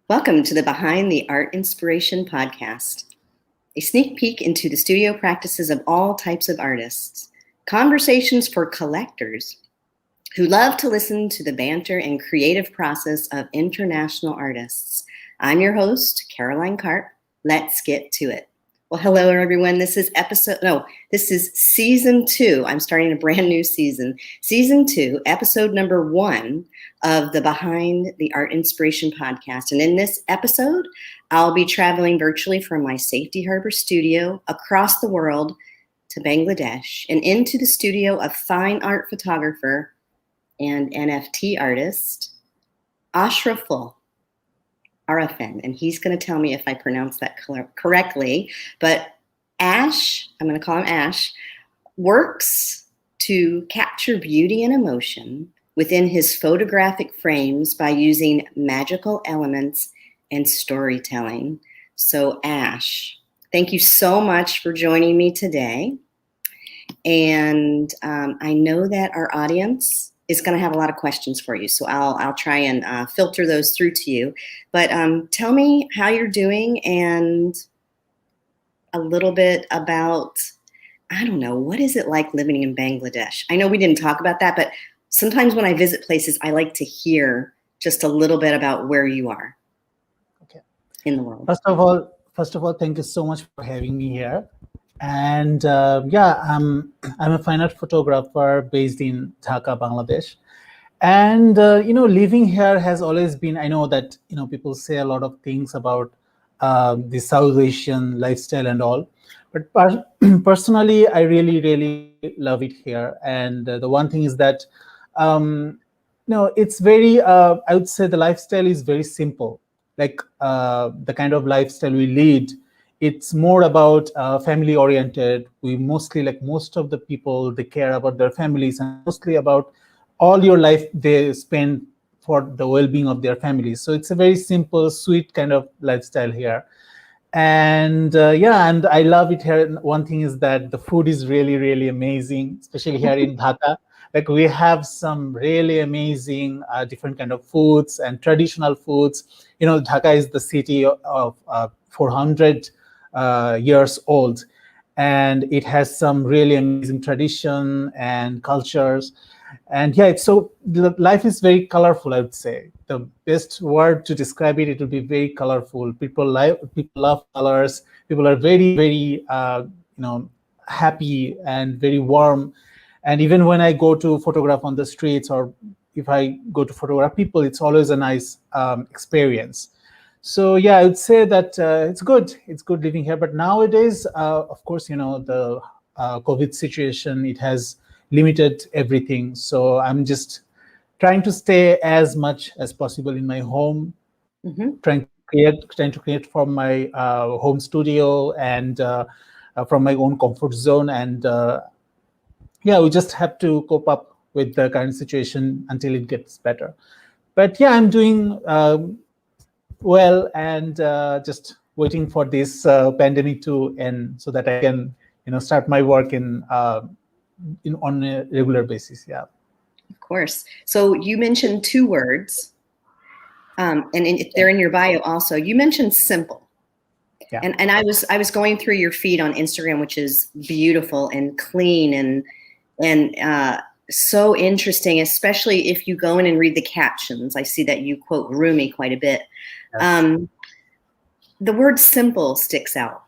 Welcome to the Behind the Art Inspiration podcast, a sneak peek into the studio practices of all types of artists, conversations for collectors who love to listen to the banter and creative process of international artists. I'm your host, Caroline Karp. Let's get to it. Well, hello, everyone. This is season 2. I'm starting a brand new season. Season 2, episode number 1 of the Behind the Art Inspiration podcast. And in this episode, I'll be traveling virtually from my Safety Harbor studio across the world to Bangladesh and into the studio of fine art photographer and NFT artist, Ashraful Arefin, and he's going to tell me if I pronounce that correctly. But Ash, I'm going to call him Ash, works to capture beauty and emotion within his photographic frames by using magical elements and storytelling. So Ash, thank you so much for joining me today. And I know that our audience is going to have a lot of questions for you. So I'll try and filter those through to you. But tell me how you're doing and a little bit about, I don't know, what is it like living in Bangladesh? I know we didn't talk about that, but sometimes when I visit places, I like to hear just a little bit about where you are in the world. First of all, thank you so much for having me here. And I'm a fine art photographer based in Dhaka, Bangladesh. And, living here has always been, I know that, people say a lot of things about the South Asian lifestyle and all. But personally, I really, really love it here. And the one thing is that, it's very, I would say the lifestyle is very simple. Like the kind of lifestyle we lead. It's more about family oriented. We mostly, like most of the people, they care about their families and mostly about all your life they spend for the well-being of their families. So it's a very simple, sweet kind of lifestyle here. And and I love it here. And one thing is that the food is really, really amazing, especially here in Dhaka. Like we have some really amazing different kind of foods and traditional foods. Dhaka is the city of 400 years old, and it has some really amazing tradition and cultures. And life is very colorful. I would say the best word to describe it would be very colorful. People love colors. People are very, very happy and very warm. And even when I go to photograph on the streets, or if I go to photograph people, it's always a nice experience. So I would say that it's good. It's good living here. But nowadays, of course, the COVID situation, it has limited everything. So I'm just trying to stay as much as possible in my home, trying to create from my home studio and from my own comfort zone. And we just have to cope up with the current situation until it gets better. But I'm doing well, and just waiting for this pandemic to end so that I can, start my work on a regular basis. Yeah. Of course. So you mentioned 2 words, and they're in your bio also. You mentioned simple. Yeah. And I was going through your feed on Instagram, which is beautiful and clean and so interesting, especially if you go in and read the captions. I see that you quote Rumi quite a bit. The word simple sticks out.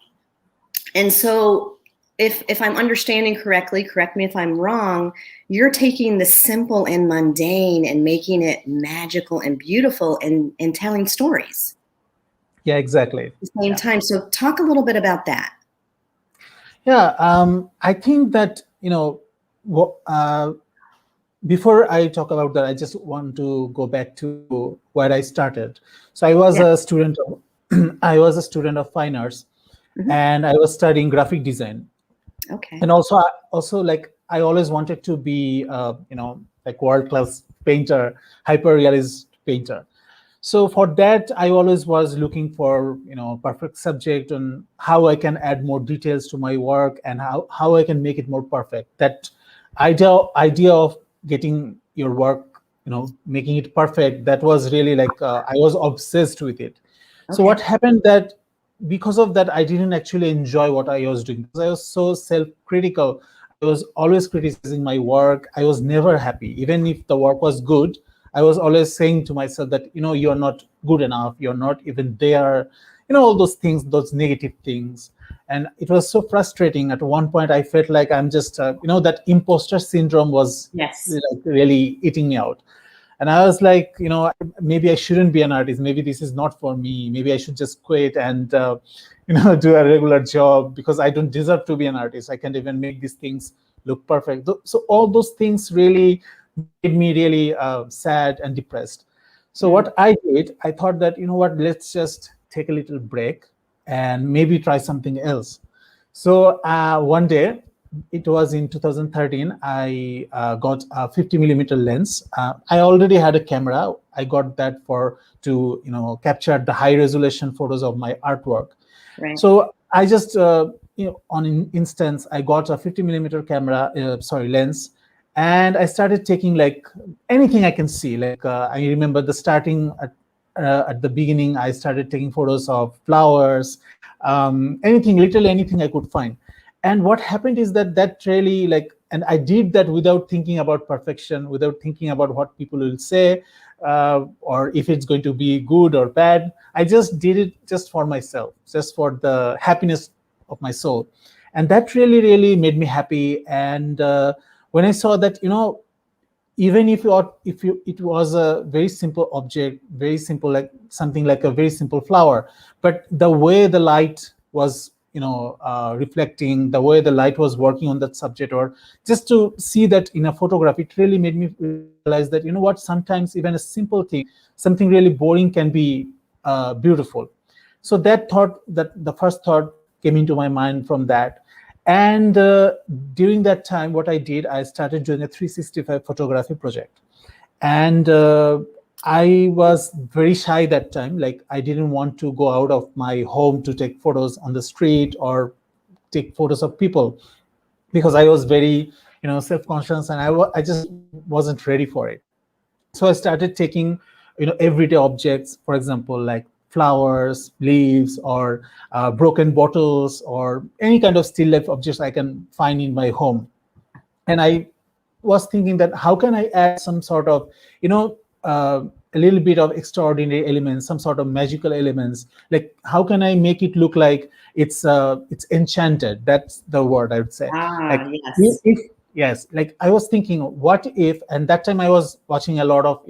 And so if I'm understanding correctly, correct me if I'm wrong, you're taking the simple and mundane and making it magical and beautiful and telling stories. Yeah, exactly. At the same time. So talk a little bit about that. I think that, before I talk about that, I just want to go back to where I started. So I was a student of fine arts, and I was studying graphic design. Okay. And also like I always wanted to be like world-class painter, hyper-realist painter. So for that, I always was looking for perfect subject and how I can add more details to my work and how I can make it more perfect. That idea of getting your work, making it perfect, that was really like I was obsessed with it. So Okay. what happened that because of that, I didn't actually enjoy what I was doing because I was so self-critical. I was always criticizing my work. I was never happy. Even if the work was good, I was always saying to myself that, you're not good enough. You're not even there. All those things, those negative things. And it was so frustrating. At one point, I felt like I'm just, that imposter syndrome was Yes. like really eating me out. And I was like, maybe I shouldn't be an artist. Maybe this is not for me. Maybe I should just quit and do a regular job because I don't deserve to be an artist. I can't even make these things look perfect. So all those things really made me really sad and depressed. So Mm. what I did, I thought that, what, let's just take a little break and maybe try something else. So one day, it was in 2013, I got a 50 millimeter lens. I already had a camera. I got that to capture the high resolution photos of my artwork. Right. So I just on an instance, I got a 50 millimeter lens, and I started taking like anything I can see. Like I remember the starting at the beginning, I started taking photos of flowers, anything, literally anything I could find. And what happened is that really and I did that without thinking about perfection, without thinking about what people will say, or if it's going to be good or bad. I just did it just for myself, just for the happiness of my soul. And that really, really made me happy. And when I saw that, even if it was a very simple object, very simple, like something like a very simple flower, but the way the light was reflecting, the way the light was working on that subject, or just to see that in a photograph, it really made me realize that, what, sometimes even a simple thing, something really boring, can be beautiful. So that the first thought came into my mind from that. And during that time, what I did, I started doing a 365 photography project. And I was very shy that time. Like, I didn't want to go out of my home to take photos on the street or take photos of people, because I was very, self-conscious, and I just wasn't ready for it. So I started taking everyday objects, for example, like flowers, leaves, or broken bottles, or any kind of still life objects I can find in my home. And I was thinking that how can I add some sort of a little bit of extraordinary elements, some sort of magical elements. Like, how can I make it look like it's enchanted? That's the word I would say. Ah, Like, yes. if yes, like I was thinking, what if? And that time I was watching a lot of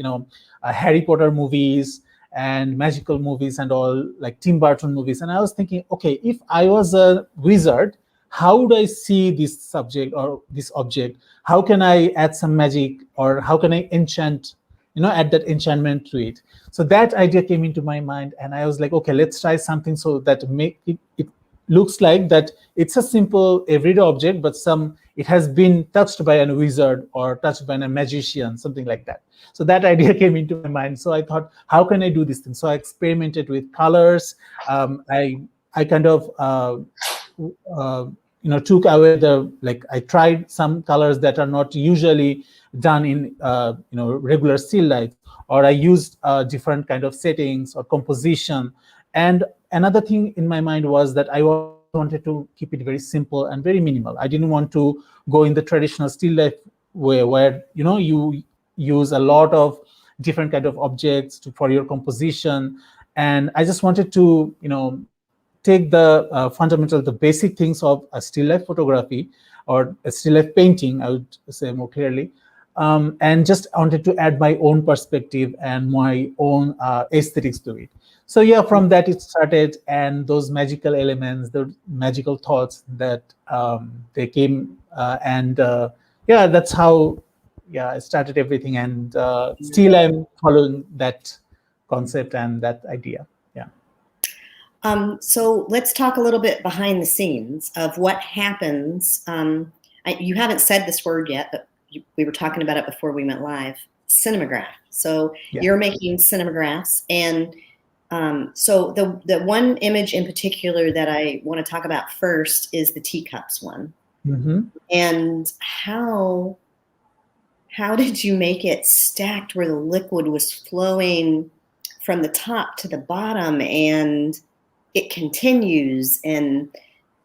Harry Potter movies and magical movies and all, like Tim Burton movies. And I was thinking, okay, if I was a wizard, how would I see this subject or this object? How can I add some magic, or how can I add that enchantment to it? So that idea came into my mind, and I was like, okay, let's try something so that make it looks like that it's a simple everyday object, but it has been touched by a wizard or touched by a magician, something like that. So that idea came into my mind. So I thought, how can I do this thing? So I experimented with colors. I kind of uh, took away I tried some colors that are not usually done in regular still life, or I used different kind of settings or composition. And another thing in my mind was that I wanted to keep it very simple and very minimal. I didn't want to go in the traditional still life way, where you use a lot of different kind of objects for your composition. And I just wanted to take the fundamental, the basic things of a still life photography or a still life painting, I would say more clearly, and just wanted to add my own perspective and my own aesthetics to it. So yeah, from that it started, and those magical elements, the magical thoughts that they came, and yeah, that's how I started everything, and still I'm following that concept and that idea. Yeah. So let's talk a little bit behind the scenes of what happens. You haven't said this word yet, but we were talking about it before we went live. Cinemagraph. So Yeah. you're making cinemagraphs, and so the one image in particular that I want to talk about first is the teacups one. Mm-hmm. And how did you make it stacked where the liquid was flowing from the top to the bottom, and it continues. And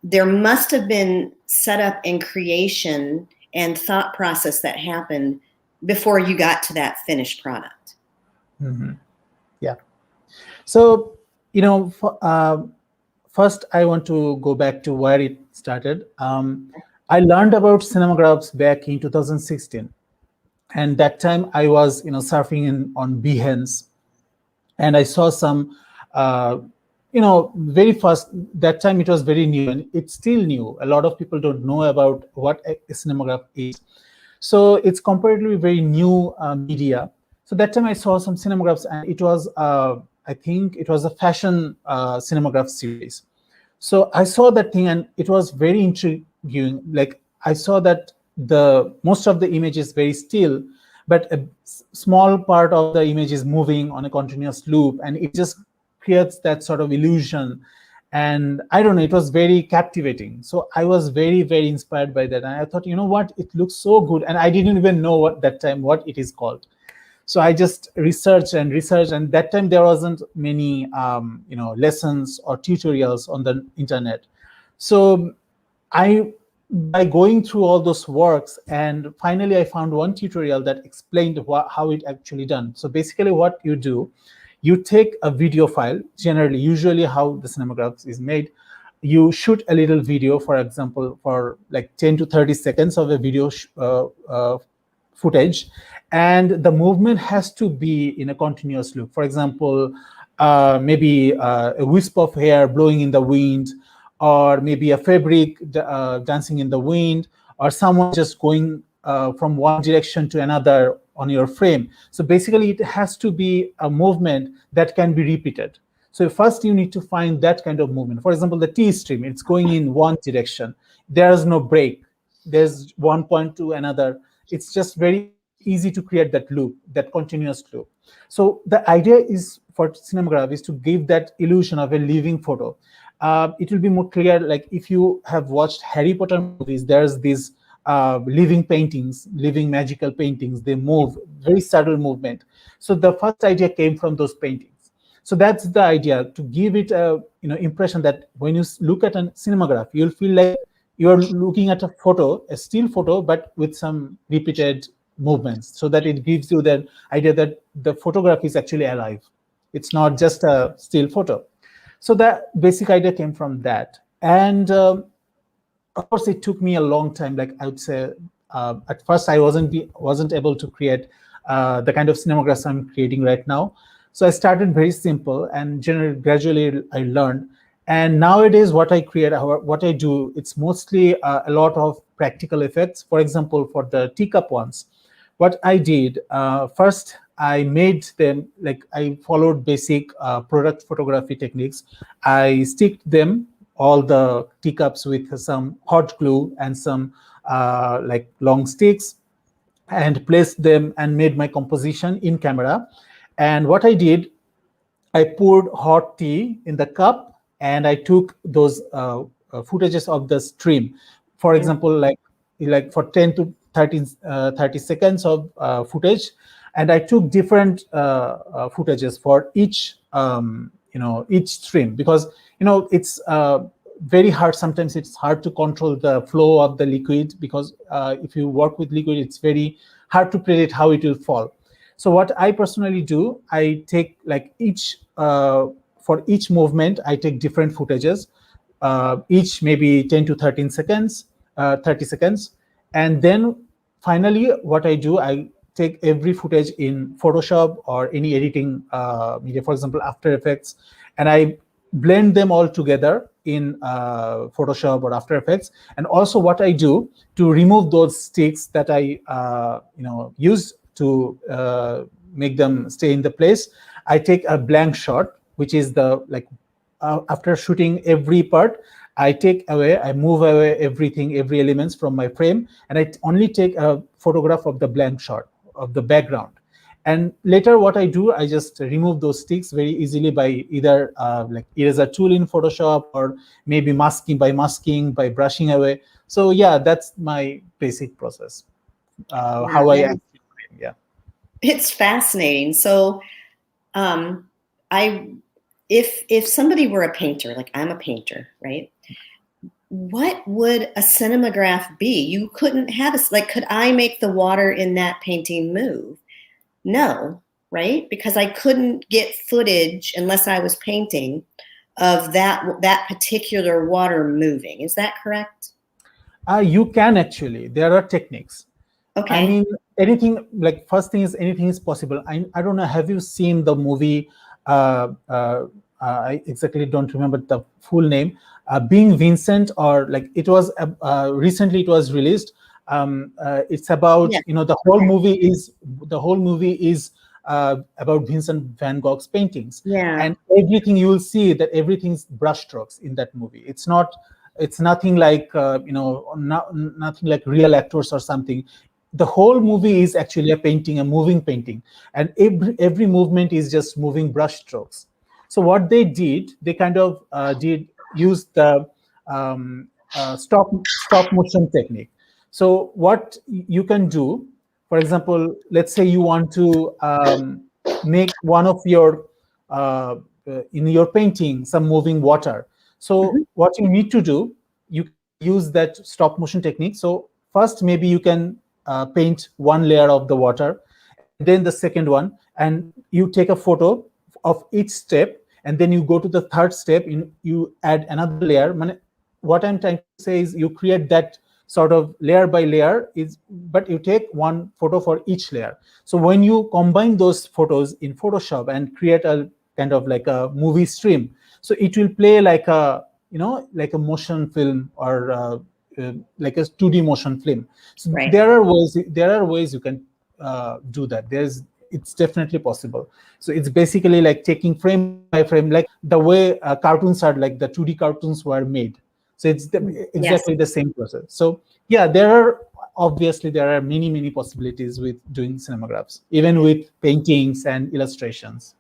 there must have been setup and creation and thought process that happened before you got to that finished product. Mm-hmm. Yeah. So, first I want to go back to where it started. I learned about Cinemagraphs back in 2016, and that time I was, surfing on Behance, and I saw some, very fast. That time it was very new, and it's still new. A lot of people don't know about what a cinematograph is. So it's comparatively very new media. So that time I saw some cinemagraphs, and it was, I think it was a fashion cinematograph series. So I saw that thing, and it was very intriguing. Like, I saw that the most of the image is very still, but a small part of the image is moving on a continuous loop, and it just creates that sort of illusion. And I don't know, it was very captivating. So I was very, very inspired by that, and I thought, you know what, it looks so good, and I didn't even know what that time what it is called. So I just researched, and that time there wasn't many lessons or tutorials on the internet. So I, by going through all those works, and finally I found one tutorial that explained how it actually done. So basically what you do, you take a video file, usually how the Cinemagraphs is made, you shoot a little video, for example, for like 10 to 30 seconds of a video footage, and the movement has to be in a continuous loop. For example, maybe a wisp of hair blowing in the wind, or maybe a fabric dancing in the wind, or someone just going from one direction to another on your frame. So basically, it has to be a movement that can be repeated. So first, you need to find that kind of movement. For example, the T stream, it's going in one direction. There is no break. There's one point to another. It's just very easy to create that loop, that continuous loop. So the idea is for Cinemagraph is to give that illusion of a living photo. It will be more clear, like if you have watched Harry Potter movies, there's these living paintings, living magical paintings. They move, very subtle movement. So the first idea came from those paintings. So that's the idea, to give it a impression that when you look at a cinematograph, you'll feel like you're looking at a photo, a still photo, but with some repeated movements, so that it gives you that idea that the photograph is actually alive. It's not just a still photo. So that basic idea came from that. And of course, it took me a long time. Like I would say, at first I wasn't able to create the kind of cinemagraphs I'm creating right now. So I started very simple, and gradually I learned. And nowadays, what I create, what I do, it's mostly a lot of practical effects. For example, for the teacup ones, what I did, first I made them, like I followed basic product photography techniques. I sticked them, all the teacups, with some hot glue and some like long sticks, and placed them and made my composition in camera. And what I did, I poured hot tea in the cup, and I took those footages of the stream. For example, like for 10 to 30 seconds of footage, and I took different footages for each each stream, because it's very hard. Sometimes it's hard to control the flow of the liquid, because if you work with liquid, it's very hard to predict how it will fall. So what I personally do, I take like for each movement, I take different footages, each maybe 10 to 13 seconds, 30 seconds. And then finally, what I do, I take every footage in Photoshop or any editing media, for example, After Effects, and I blend them all together in Photoshop or After Effects. And also what I do to remove those sticks that I use to make them stay in the place, I take a blank shot, which is the after shooting every part, I move away everything, every elements from my frame, and I only take a photograph of the blank shot of the background. And later what I do, I just remove those sticks very easily by either like eraser tool in Photoshop, or maybe masking by brushing away. So yeah, that's my basic process. How I actually, yeah. It's fascinating. So if somebody were a painter, like I'm a painter, right? What would a cinemagraph be? You couldn't have like, could I make the water in that painting move? No, right? Because I couldn't get footage unless I was painting of that particular water moving. Is that correct? You can actually. There are techniques. I Okay. mean, anything like first thing is anything is possible. I don't know. Have you seen the movie? I exactly don't remember the full name. Being Vincent, or like it was recently it was released. It's about Yeah. Okay. the whole movie is about Vincent van Gogh's paintings, Yeah. and everything you will see that everything's brushstrokes in that movie. It's nothing like nothing like real actors or something. The whole movie is actually a painting, a moving painting, and every movement is just moving brush strokes. So what they did, they kind of did use the stop motion technique. So what you can do, for example, let's say you want to make one of your in your painting some moving water. So Mhm. what you need to do, you can use that stop motion technique. So first maybe you can paint one layer of the water, and then the second one, and you take a photo of each step, and then you go to the third step, you add another layer. What I'm trying to say is you create that sort of layer by layer, is but you take one photo for each layer. So when you combine those photos in Photoshop and create a kind of like a movie stream, so it will play like a like a motion film, or like a 2D motion film. So Right. there are ways you can do that. It's definitely possible. So it's basically like taking frame by frame, like the way cartoons are, like the 2D cartoons were made. So it's Yes. exactly the same process. So yeah, there are many possibilities with doing cinemagraphs, even with paintings and illustrations.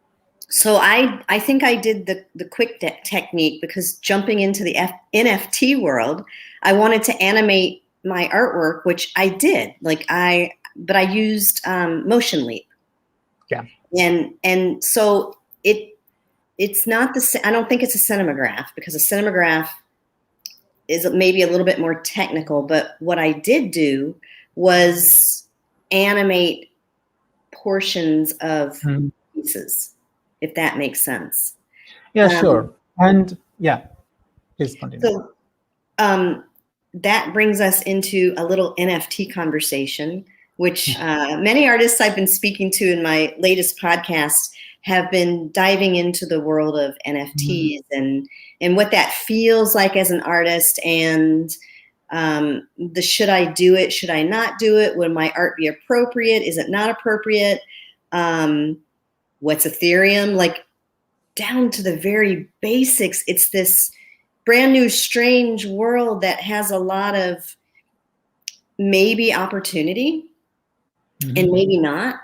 So I think I did the quick technique because jumping into the NFT world, I wanted to animate my artwork, which I did. But I used Motion Leap, Yeah. and so it's not I don't think it's a cinemagraph because a cinemagraph is maybe a little bit more technical. But what I did do was animate portions of Mhm. pieces, if that makes sense. Yeah, Um, sure. And yeah, please continue. so um, that brings us into a little NFT conversation, which many artists I've been speaking to in my latest podcast have been diving into the world of Mhm. NFTs and what that feels like as an artist, and the should I do it, should I not do it, would my art be appropriate, is it not appropriate, um, what's Ethereum, like down to the very basics. It's this brand new, strange world that has a lot of maybe opportunity and Mhm. maybe not.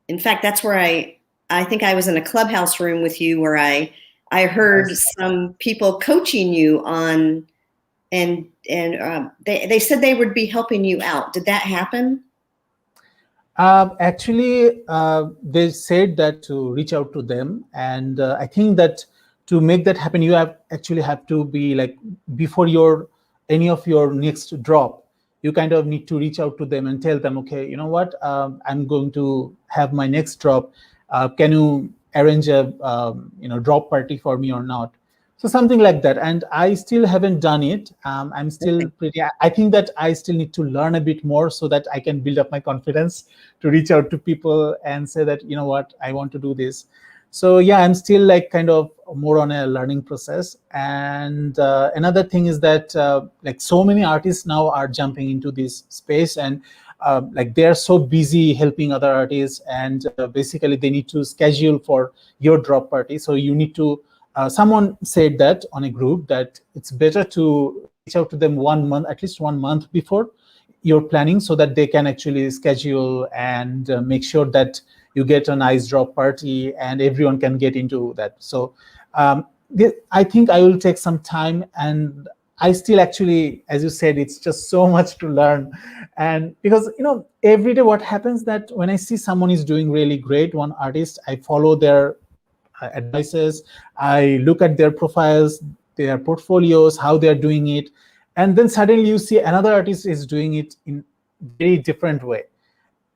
In fact, that's where I think I was in a clubhouse room with you where I heard Yes. some people coaching you on, and they said they would be helping you out. Did that happen? Actually, they said that to reach out to them, and I think that to make that happen, you have to be like before your any of your next drop, you kind of need to reach out to them and tell them, okay, you know what, I'm going to have my next drop. Can you arrange a drop party for me or not? So something like that. And I still haven't done it. I'm still Okay. pretty. I think that I still need to learn a bit more so that I can build up my confidence to reach out to people and say that, you know what, I want to do this. So yeah, I'm still like kind of more on a learning process. And another thing is that like so many artists now are jumping into this space, and like they're so busy helping other artists, and basically they need to schedule for your drop party. So you need to someone said that on a group that it's better to reach out to them 1 month, at least 1 month before you're planning, so that they can actually schedule and make sure that you get a nice drop party and everyone can get into that. So I think I will take some time, and I still actually, as you said, it's just so much to learn. And because every day what happens that when I see someone is doing really great, one artist, I follow their advices. I look at their profiles, their portfolios, how they're doing it. And then suddenly you see another artist is doing it in very different way.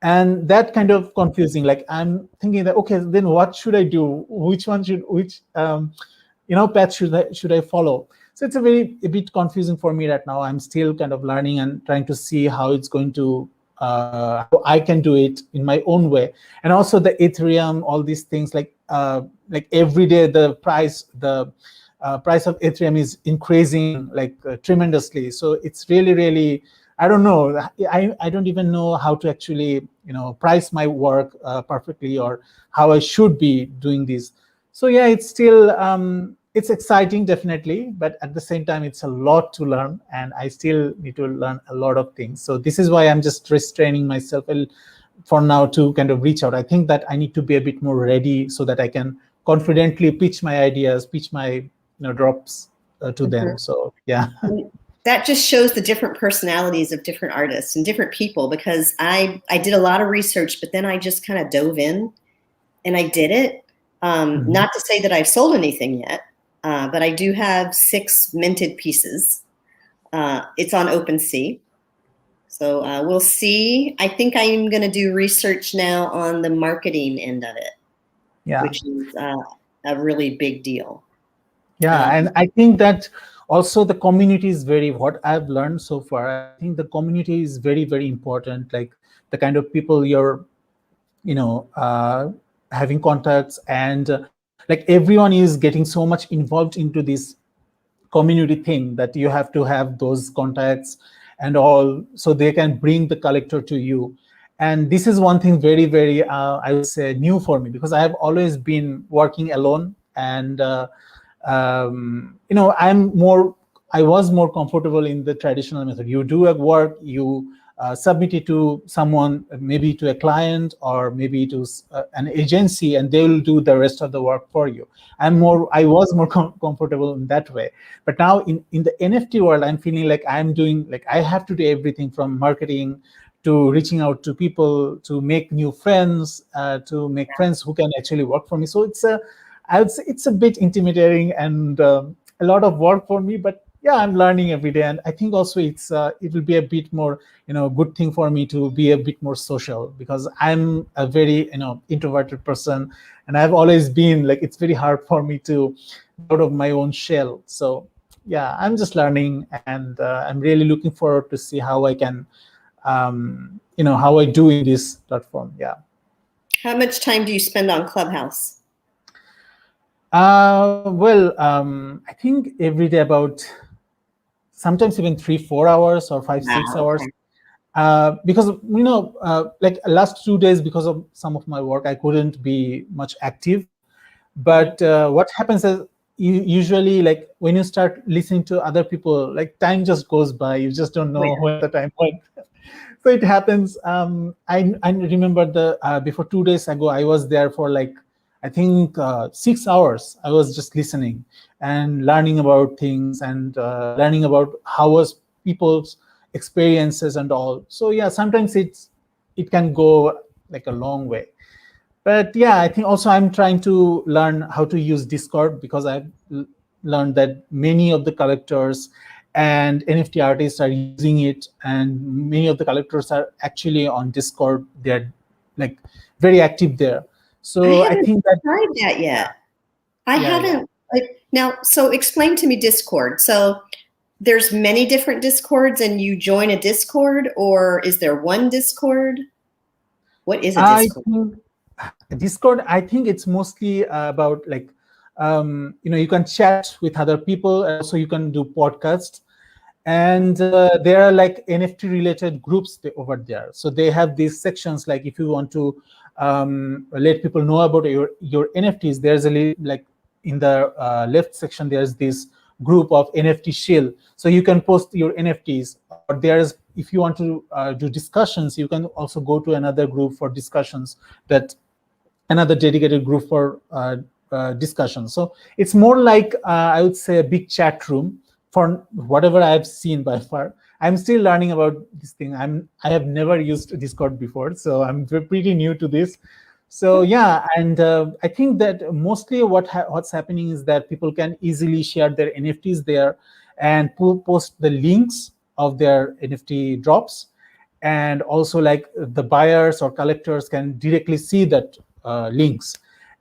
And that kind of confusing, like I'm thinking that, okay, then what should I do? Which one should, which, path should I follow? So it's a bit confusing for me right now. I'm still kind of learning and trying to see how it's going to, how I can do it in my own way. And also the Ethereum, all these things, like every day the price of Ethereum is increasing like tremendously. So it's really, really, I don't know. I don't even know how to actually, price my work perfectly, or how I should be doing this. So yeah, it's still, it's exciting, definitely, but at the same time, it's a lot to learn, and I still need to learn a lot of things. So this is why I'm just restraining myself for now to kind of reach out. I think that I need to be a bit more ready so that I can confidently pitch my ideas, pitch my drops to them. So yeah. That just shows the different personalities of different artists and different people, because I did a lot of research, but then I just kind of dove in and I did it. Not to say that I've sold anything yet, but I do have 6 minted pieces. It's on OpenSea. So we'll see. I think I'm going to do research now on the marketing end of it, which is a really big deal. Yeah, and I think that also the community is what I've learned so far. I think the community is very, very important. Like the kind of people you're, having contacts, and like everyone is getting so much involved into this community thing that you have to have those contacts and all, so they can bring the collector to you. And this is one thing very, very, I would say, new for me, because I have always been working alone. And I was more comfortable in the traditional method. You do a work, you submit it to someone, maybe to a client, or maybe to an agency, and they will do the rest of the work for you. I was more comfortable in that way. But now in the NFT world, I'm feeling like I have to do everything from marketing to reaching out to people, to make new friends, to make friends who can actually work for me. So I would say it's a bit intimidating and a lot of work for me, but yeah, I'm learning every day. And I think also it will be a bit more, good thing for me to be a bit more social, because I'm a very, introverted person, and I've always been like, it's very hard for me to get out of my own shell. So yeah, I'm just learning, and I'm really looking forward to see how I can, how I do in this platform. Yeah. How much time do you spend on Clubhouse? Well, I think every day about sometimes even 3-4 hours, or 5-6 hours. Because like last 2 days, because of some of my work, I couldn't be much active. But what happens is, usually, like when you start listening to other people, like time just goes by. You just don't know when the time went. So it happens. I remember before 2 days ago, I was there for like, I think 6 hours. I was just listening and learning about things, and learning about how was people's experiences and all. So yeah, sometimes it can go like a long way. But yeah, I think also I'm trying to learn how to use Discord, because I've learned that many of the collectors and NFT artists are using it, and many of the collectors are actually on Discord. They're like very active there. So I think that tried that yet. I haven't. Now, so explain to me Discord. So there's many different Discords, and you join a Discord, or is there one Discord? What is a Discord? Discord, I think it's mostly about like, you can chat with other people, and also you can do podcasts. And there are like NFT related groups over there. So they have these sections, like if you want to let people know about your NFTs, there's like in the left section, there's this group of NFT shield. So you can post your NFTs. Or there's, if you want to do discussions, you can also go to another group for discussions, that another dedicated group for discussion. So it's more like, I would say, a big chat room for whatever I've seen by far. I'm still learning about this thing. I have never used Discord before, so I'm pretty new to this. So yeah, and I think that mostly what's happening is that people can easily share their NFTs there and post the links of their NFT drops, and also like the buyers or collectors can directly see that links,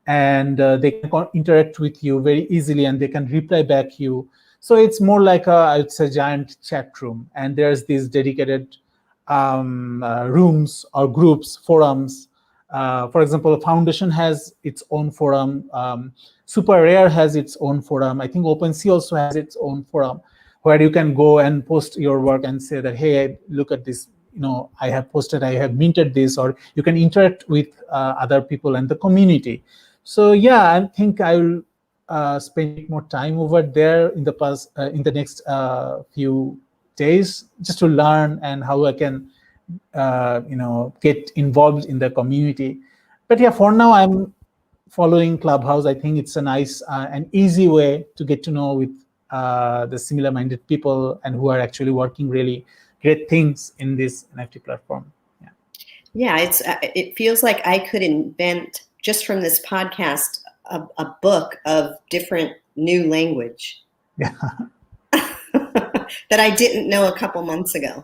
and they can interact with you very easily, and they can reply back you. So it's more like I would say giant chat room, and there's these dedicated rooms or groups, forums. For example, Foundation has its own forum. Super Rare has its own forum. I think OpenSea also has its own forum where you can go and post your work and say that, hey, look at this. I have posted, I have minted this, or you can interact with other people and the community. So yeah, I think I will spend more time over there in the next few days, just to learn and how I can get involved in the community. But yeah, for now I'm following Clubhouse. I think it's a nice and easy way to get to know with the similar minded people and who are actually working really great things in this NFT platform. Yeah, it feels like I could invent just from this podcast a book of different new language. Yeah. That I didn't know a couple months ago.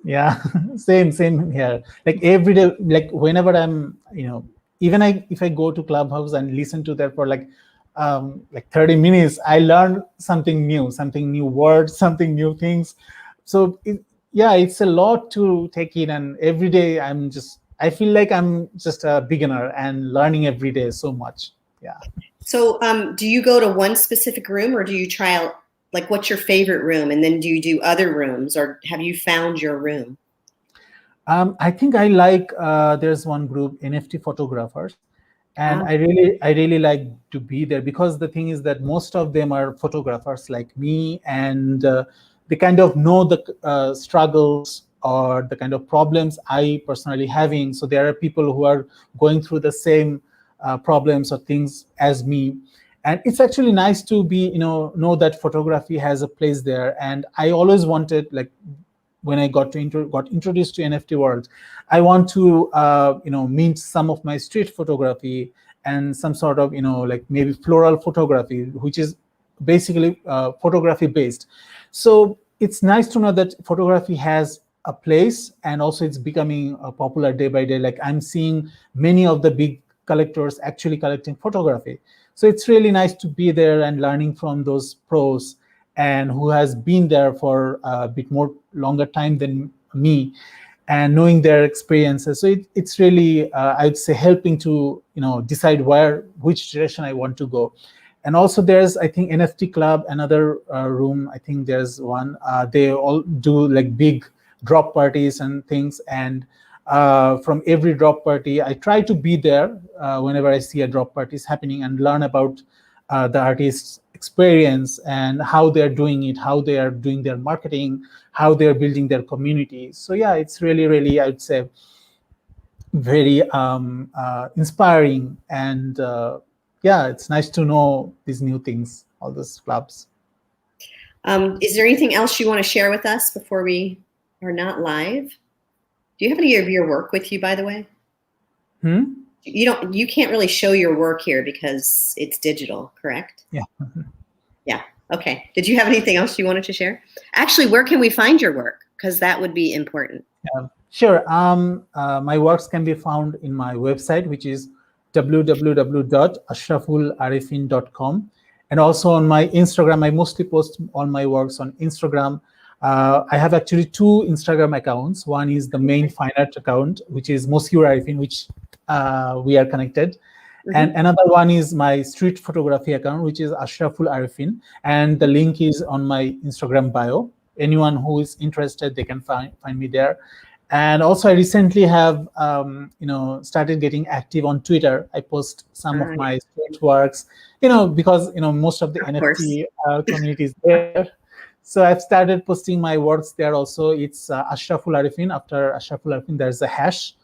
Yeah, same here. Like every day, like whenever I'm, even if I go to Clubhouse and listen to that for like 30 minutes, I learn something new words, something new things. So yeah, it's a lot to take in, and every day I feel like I'm just a beginner and learning every day so much. Yeah. So, do you go to one specific room, or do you try out, like, what's your favorite room, and then do you do other rooms, or have you found your room? I think I like there's one group, NFT photographers, and Ah. I really like to be there, because the thing is that most of them are photographers like me, and they kind of know the struggles or the kind of problems I personally having. So there are people who are going through the same problems or things as me, and it's actually nice to be know that photography has a place there. And I always wanted, like, when I got introduced to NFT world, I want to mint some of my street photography and some sort of like maybe floral photography, which is basically photography based. So it's nice to know that photography has a place, and also it's becoming popular day by day. Like I'm seeing many of the big collectors actually collecting photography. So it's really nice to be there and learning from those pros, and who has been there for a bit more longer time than me, and knowing their experiences. So it's really I'd say helping to decide which direction I want to go. And also there's, I think, NFT Club, another room. I think there's one. They all do like big drop parties and things, and from every drop party I try to be there whenever I see a drop party is happening, and learn about the artist's experience and how they're doing it, how they are doing their marketing, how they're building their community. So yeah, it's really, I would say, very inspiring, and yeah, it's nice to know these new things, all those clubs. Is there anything else you want to share with us before we are not live? Do you have any of your work with you, by the way? You can't really show your work here because it's digital, correct? Yeah. Yeah. Okay. Did you have anything else you wanted to share? Actually, where can we find your work? Because that would be important. Yeah, sure. My works can be found in my website, which is www.ashrafularefin.com, and also on my Instagram. I mostly post all my works on Instagram. I have actually two Instagram accounts. One is the main fine art account, which is Moshiur Arefin, which we are connected. And another one is my street photography account, which is Ashraful Arefin, and the link is on my Instagram bio. Anyone who is interested, they can find me there. And also I recently have started getting active on Twitter. I post some of my street works, because most of the NFT community is there. So I've started posting my works there also. It's Ashraful Arefin. After Ashraful Arefin, there's a hash.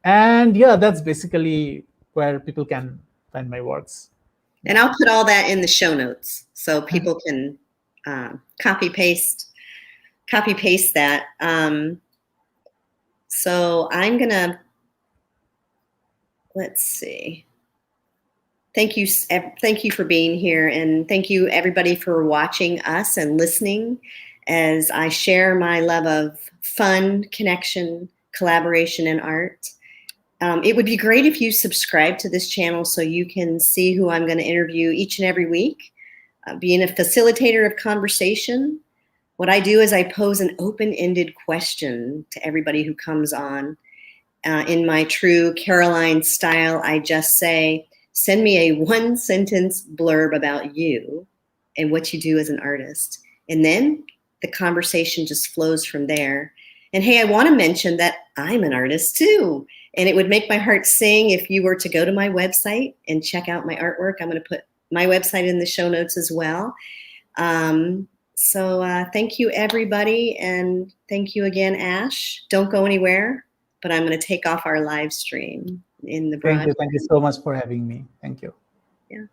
And yeah, that's basically where people can find my works. And I'll put all that in the show notes so people can copy paste that. So I'm gonna let's see. Thank you for being here, and thank you everybody for watching us and listening as I share my love of fun, connection, collaboration, and art. It would be great if you subscribe to this channel so you can see who I'm going to interview each and every week. Being a facilitator of conversation, what I do is I pose an open-ended question to everybody who comes on. In my true Caroline style, I just say, send me a one-sentence blurb about you and what you do as an artist. And then the conversation just flows from there. And hey, I want to mention that I'm an artist too. And it would make my heart sing if you were to go to my website and check out my artwork. I'm going to put my website in the show notes as well. So thank you, everybody. And thank you again, Ash. Don't go anywhere, but I'm going to take off our live stream in the broadcast. Thank you so much for having me. Thank you. Yeah.